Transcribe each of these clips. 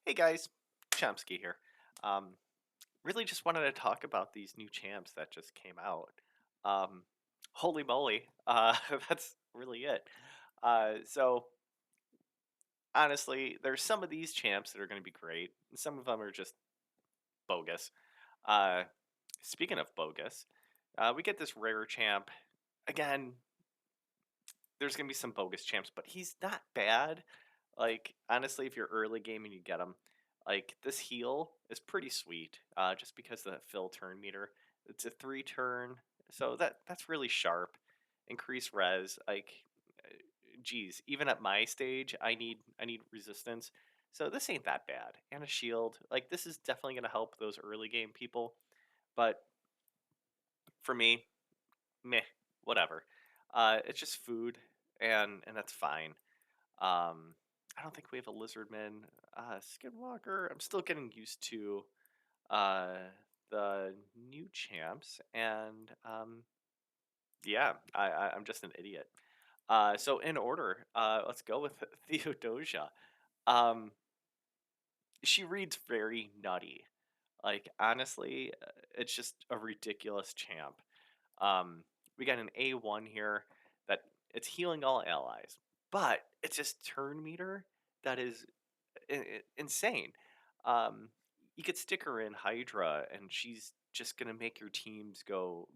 Hey guys, Chomsky here. Um, really just wanted to talk about these new champs that just came out. Um, Holy moly, that's really it. So honestly, there's some of these champs that are going to be great, and some of them are just bogus. Uh, Speaking of bogus, we get this rare champ. Again, there's going to be some bogus champs, but he's not bad. Like, honestly, if you're early game and you get him, like, this heal is pretty sweet, just because of the fill turn meter. It's a 3 turn, so that's really sharp. Increase res, like, uh, geez, even at my stage, I need resistance. So this ain't that bad. And a shield, like, this is definitely gonna help those early game people. But for me, meh, whatever. It's just food, and that's fine. I don't think we have a lizardman. Skinwalker. I'm still getting used to uh, the new champs, and yeah, I'm just an idiot. So in order, let's go with Theodosia. Um, she reads very nutty. Like honestly, it's just a ridiculous champ. Um, we got an A1 here that it's healing all allies, but it's just turn meter that is insane. Um, you could stick her in Hydra, and she's just gonna make your teams go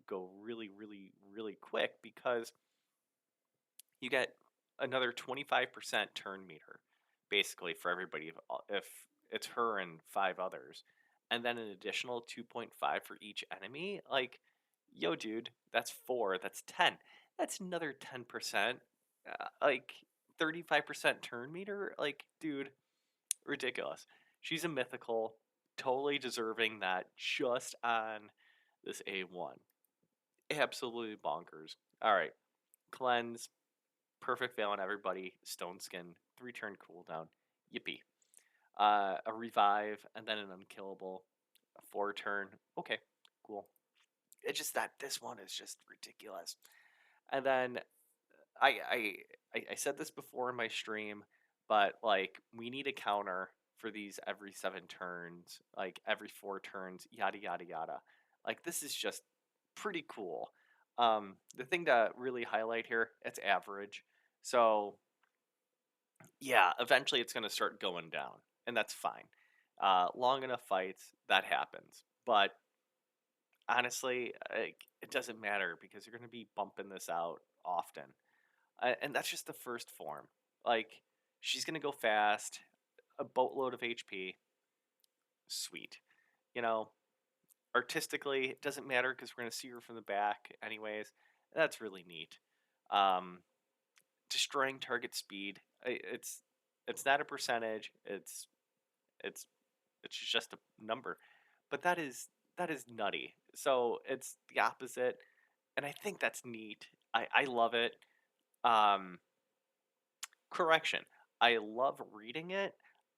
really, really, really quick because you get another 25% turn meter, basically for everybody if it's her and 5 others, and then an additional 2.5 for each enemy. Like, yo, dude, that's 4. That's 10. That's another 10%. Like 35% turn meter. Like, dude, ridiculous. She's a mythical, totally deserving that just on this A1. Absolutely bonkers. All right, cleanse, perfect fail on everybody. Stone skin, 3 turn cooldown. Yippee. A revive and then an unkillable. A 4 turn. Okay, cool. It's just that this one is just ridiculous. And then I I I said this before in my stream, but like we need a counter for these every 7 turns, like every 4 turns, yada yada yada. Like this is just pretty cool. The thing to really highlight here, it's average. So yeah, eventually it's gonna start going down, and that's fine. Long enough fights, that happens. But honestly, like, it doesn't matter because you're gonna be bumping this out often. And that's just the first form. Like, she's gonna go fast, a boatload of HP, sweet. You know, artistically, it doesn't matter because we're gonna see her from the back anyways. That's really neat. Um, Destroying target speed. It's not a percentage. It's it's just a number, but that is nutty. So it's the opposite, and I think that's neat. I love it. Um, Correction. I love reading it.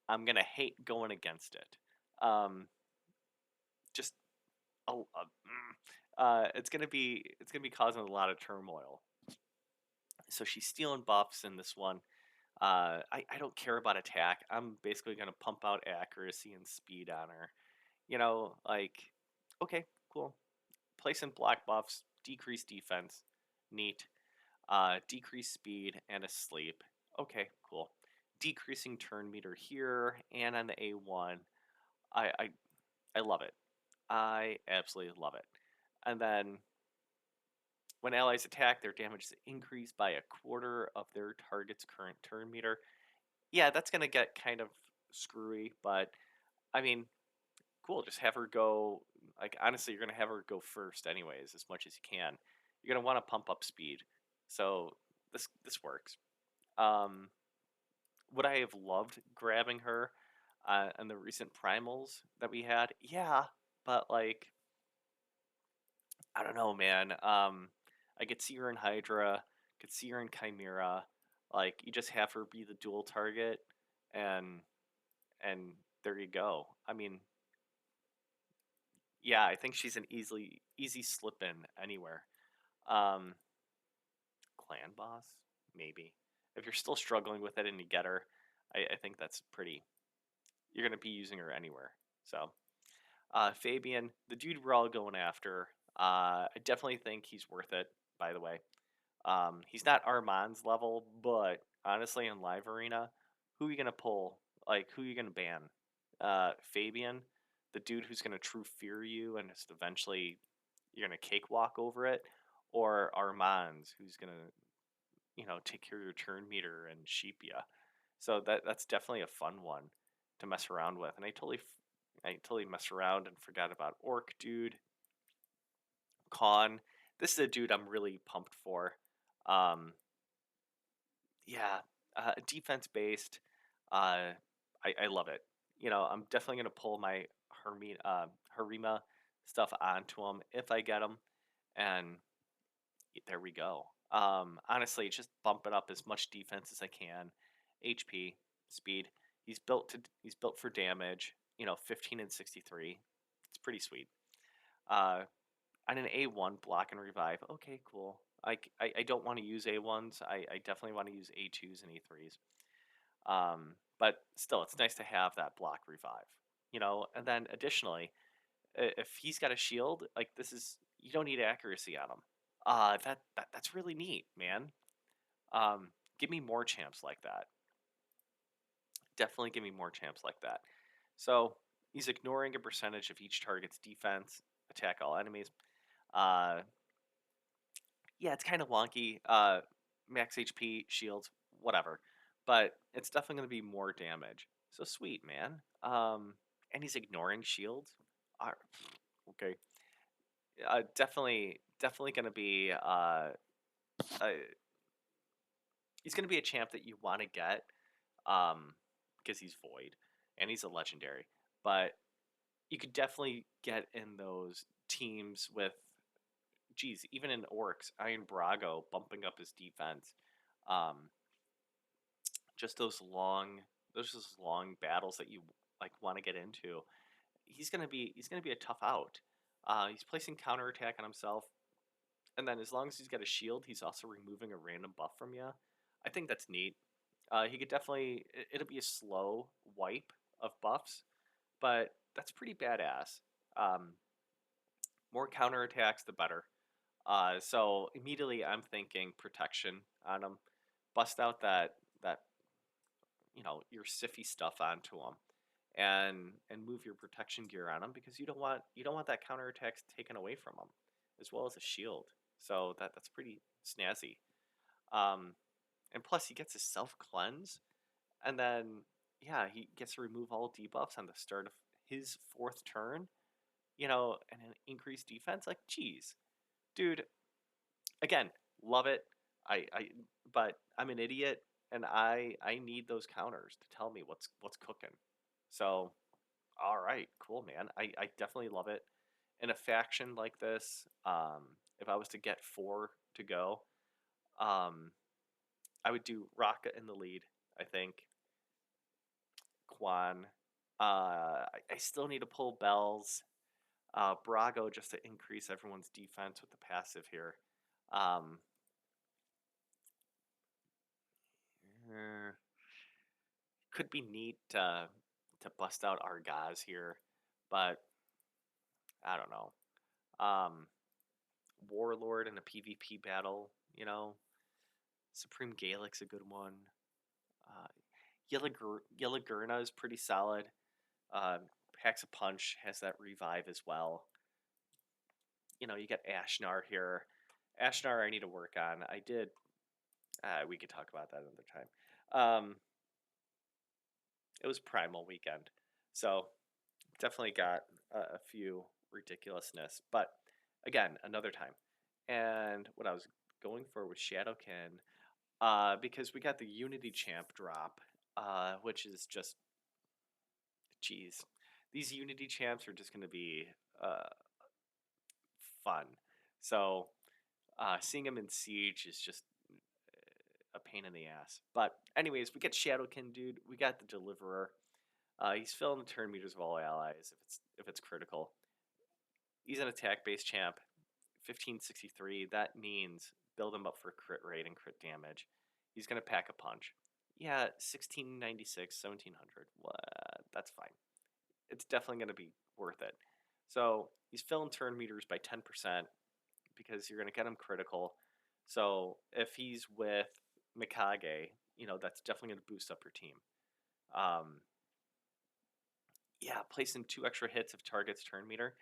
I'm gonna hate going against it. Um, just it's gonna be causing a lot of turmoil. So she's stealing buffs in this one. I don't care about attack. I'm basically gonna pump out accuracy and speed on her. Like, okay, cool. Place in block buffs, decrease defense, neat. Decrease speed and a sleep. Okay, cool. Decreasing turn meter here and on the A1. I I, I love it. I absolutely love it. And then when allies attack, their damage is increased by a quarter of their target's current turn meter. Yeah, that's gonna get kind of screwy, but I mean, cool. Just have her go. Like honestly, you're gonna have her go first anyways, as much as you can. You're gonna want to pump up speed, so this works. Um, would I have loved grabbing her in the recent primals that we had? Yeah, but like I don't know, man. I could see her in Hydra, could see her in Chimera. Like you just have her be the dual target, and and there you go. I mean, yeah, I think she's an easy slip in anywhere. Um, Clan boss, maybe. If you're still struggling with it and you get her, I think that's pretty. you're going to be using her anywhere. So, Fabian, the dude we're all going after, I definitely think he's worth it, by the way. He's not Armand's level, but honestly, in Live Arena, who are you going to pull? Like, who are you going to ban? Fabian, the dude who's going to true fear you and just eventually you're going to cakewalk over it? Or Armand, who's going to, take care of your turn meter and sheep ya? So that's definitely a fun one to mess around with. And I totally messed around and forgot about Orc Dude. Khan. This is a dude I'm really pumped for. Um, yeah, defense based. I love it. I'm definitely gonna pull my Harima stuff onto him if I get him, and there we go. Honestly, just bump it up as much defense as I can. HP, speed. He's built for damage. 15 and 63. It's pretty sweet. Uh, on an A1 block and revive. Okay, cool. I don't want to use A1s. I definitely want to use A2s and A3s. But still, it's nice to have that block revive. And then additionally, if he's got a shield, like this is you don't need accuracy on him. That's really neat, man. Um, give me more champs like that. Definitely give me more champs like that. So he's ignoring a percentage of each target's defense, attack all enemies. Uh, yeah, it's kind of wonky. Max HP, shields, whatever. But it's definitely going to be more damage. So sweet, man. And he's ignoring shields. Uh, okay. Definitely going to be. Uh, he's going to be a champ that you want to get, because he's void, and he's a legendary. But you could definitely get in those teams with, geez, even in orcs, Iron Brago bumping up his defense. Um, just those long battles that you like want to get into. He's gonna be a tough out. He's placing counterattack on himself, and then as long as he's got a shield, he's also removing a random buff from you. I think that's neat. He could definitely it'll be a slow wipe of buffs, but that's pretty badass. Um, more counterattacks, the better. So immediately I'm thinking protection on him. Bust out that your siffy stuff onto him, and move your protection gear on him because you don't want that counterattack taken away from him, as well as a shield. So that's pretty snazzy. Um, and plus he gets his self cleanse, and then he gets to remove all debuffs on the start of his fourth turn. And an increased defense. Like, geez, dude, again, love it. I but I'm an idiot, and I need those counters to tell me what's cooking. So, all right, cool, man. I definitely love it. In a faction like this, if I was to get four to go, um, I would do Raka in the lead. I think Quan. I still need to pull Bells. Brago just to increase everyone's defense with the passive here. Um, eh, could be neat to bust out Argaz here, but I don't know. Um, Warlord in a PvP battle, Supreme Gaelic's a good one. Uh, Yelagurna is pretty solid. Uh, Packs a Punch has that revive as well. You got Ashnar here. Ashnar I need to work on. I did. We could talk about that another time. It was Primal weekend, so definitely got a few ridiculousness. But again, another time. And what I was going for was Shadowkin, because we got the Unity Champ drop, which is just, geez, these Unity Champs are just going to be fun. So seeing him in Siege is just a pain in the ass. But anyways, we get Shadowkin, dude. We got the Deliverer. He's filling the turn meters of all allies if it's critical. He's an attack-based champ, 1563. That means build him up for crit rate and crit damage. He's gonna pack a punch. Yeah, 1696, 1700. What? That's fine. It's definitely going to be worth it. So he's filling turn meters by 10% because you're going to get him critical. So if he's with Mikage, that's definitely going to boost up your team. Um, yeah, placing 2 extra hits of target's turn meter.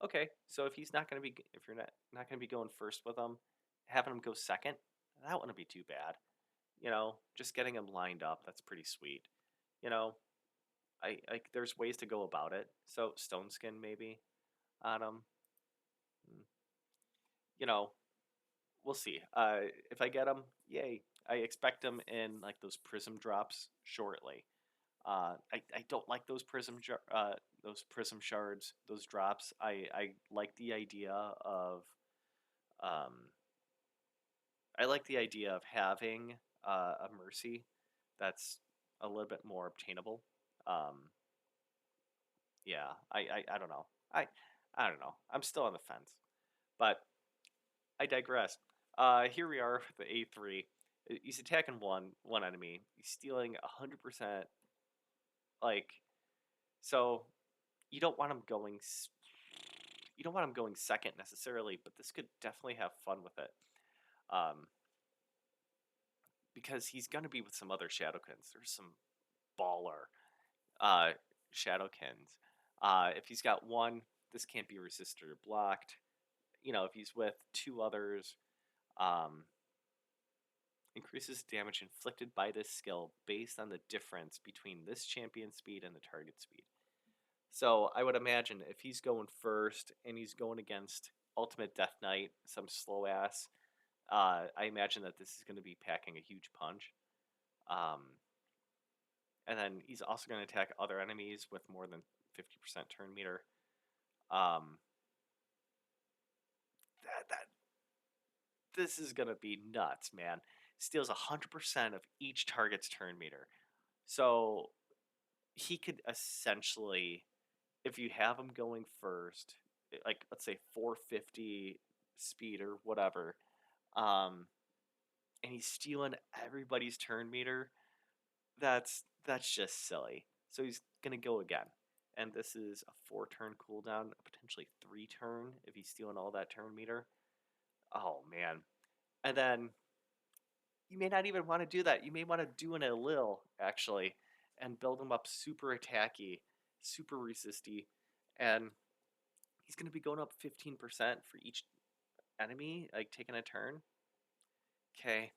Okay, so if you're not going to be going first with him, having him go second, that wouldn't be too bad. Just getting him lined up, that's pretty sweet. You know, there's ways to go about it. So Stone Skin maybe on him. Mm, You know, we'll see. If I get him, yay! I expect him in like those prism drops shortly. I don't like those prism shards, those drops. I like the idea of um, I like the idea of having a mercy that's a little bit more obtainable. Um, yeah, I don't know. I don't know. I'm still on the fence, but I digress. Here we are with the A3. He's attacking one enemy. He's stealing 100%. Like, so you don't want him going. You don't want him going second necessarily, but this could definitely have fun with it. Um, because he's gonna be with some other Shadowkins. There's some baller uh, Shadowkins. If he's got one, this can't be resisted or blocked. If he's with 2 others, um, increases damage inflicted by this skill based on the difference between this champion's speed and the target speed. So I would imagine if he's going first and he's going against Ultimate Death Knight, some slow ass, I imagine that this is going to be packing a huge punch. Um, and then he's also going to attack other enemies with more than 50% turn meter. Um, that this is going to be nuts, man. Steals 100% of each target's turn meter. So he could essentially, if you have him going first, like let's say 450 speed or whatever, um, and he's stealing everybody's turn meter, that's just silly. So he's gonna go again, and this is a 4-turn cooldown, potentially 3-turn if he's stealing all that turn meter. Oh man! And then you may not even want to do that. You may want to do an Elil actually, and build him up super attacky, super resisty, and he's gonna be going up 15% for each enemy, like taking a turn. Okay,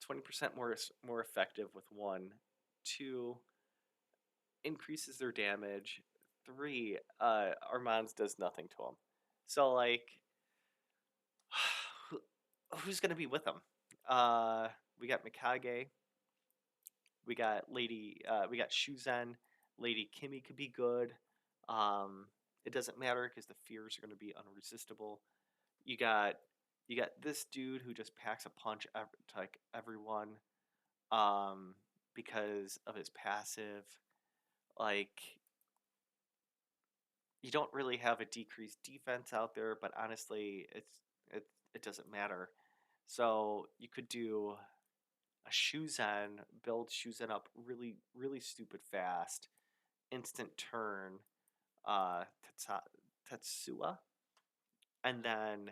20% more effective with 1, 2 increases their damage. 3, Armand's does nothing to him. So like, who's gonna be with him? We got Mikage. We got we got Shuzen. Lady Kimmy could be good. Um, it doesn't matter because the fears are gonna be unresistible. You got you got this dude who just packs a punch to like everyone, um, because of his passive. Like, you don't really have a decreased defense out there, but honestly, it it doesn't matter. So you could do a Shuzen, build Shuzen up really stupid fast, instant turn, uh, Tetsuya, and then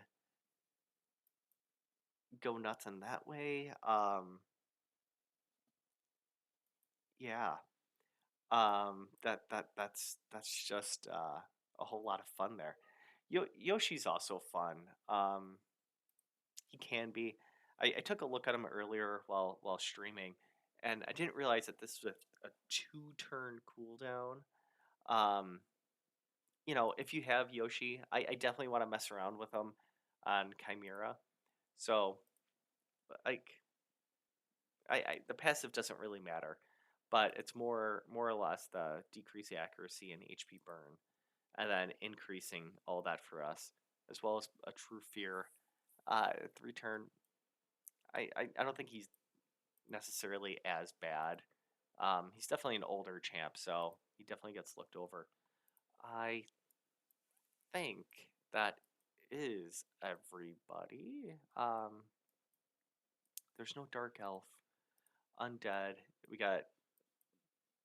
go nuts in that way. Yeah. That's just a whole lot of fun there. Yoshi's also fun. He can be. I took a look at him earlier while streaming, and I didn't realize that this was a 2-turn cooldown. Um, if you have Yoshi, I definitely want to mess around with him on Chimera. So, like, the passive doesn't really matter, but it's more or less the decrease accuracy and HP burn, and then increasing all that for us, as well as a true fear. 3-turn. I don't think he's necessarily as bad. He's definitely an older champ, so he definitely gets looked over. I think that is everybody. There's no dark elf, undead. We got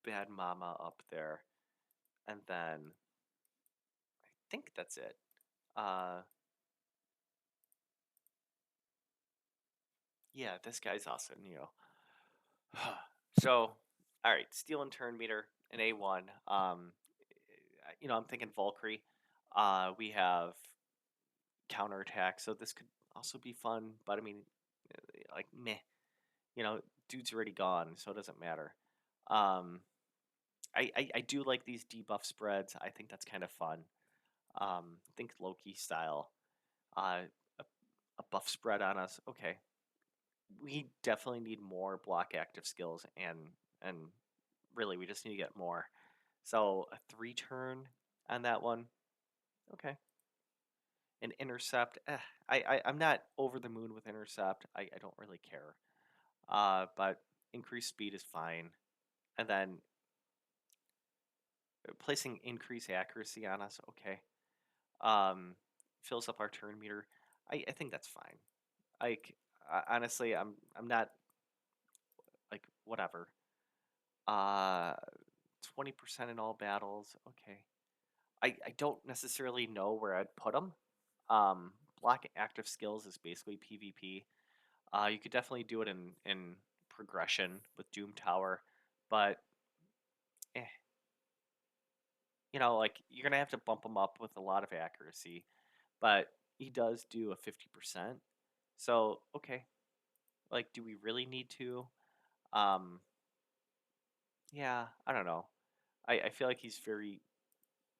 Bad Mama up there. And then I think that's it. Uh, yeah, this guy's awesome, you know. So, all right, steel and turn meter, an A1. I'm thinking Valkyrie. We have counterattack, so this could also be fun. But I mean, like meh, you know, dude's already gone, so it doesn't matter. Um, I do like these debuff spreads. I think that's kind of fun. Think Loki style. Uh, a, a buff spread on us. Okay, we definitely need more block active skills, and really we just need to get more. So a 3 turn on that one. Okay. An intercept. I'm not over the moon with intercept. I don't really care. But increased speed is fine. And then placing increased accuracy on us. Okay. Um, fills up our turn meter. I think that's fine. Like honestly, I'm not like whatever. Uh, 20% in all battles. Okay. I don't necessarily know where I'd put them. Block active skills is basically PvP. You could definitely do it in progression with Doom Tower, but eh, like you're gonna have to bump him up with a lot of accuracy. But he does do a 50%. So okay, like, do we really need to? Um, yeah, I don't know. I feel like he's very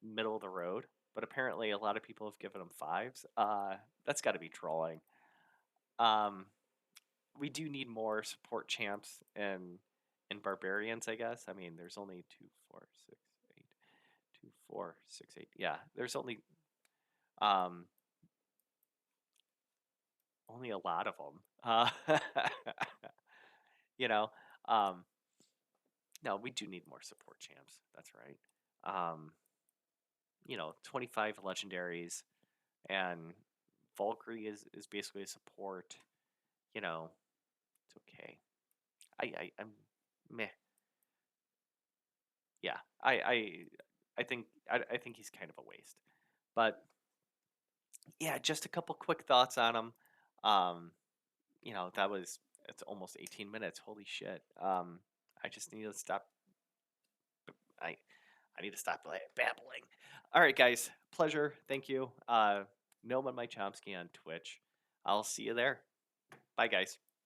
middle of the road, but apparently a lot of people have given him fives. That's got to be trolling. Um, we do need more support champs and barbarians, I guess. I mean, there's only 2, 4, 6, 8, 2, 4, 6, 8. Yeah, there's um only a lot of them. You know, um, no, we do need more support champs. That's right. Um, 25 legendaries, and Valkyrie is basically a support. You know, it's okay. I'm meh. Yeah, I think he's kind of a waste. But yeah, just a couple quick thoughts on him. Um, that was it's almost 18 minutes. Holy shit. I just need to stop. I I need to stop babbling. All right, guys. Pleasure. Thank you. Gnome and my Chomsky on Twitch. I'll see you there. Bye, guys.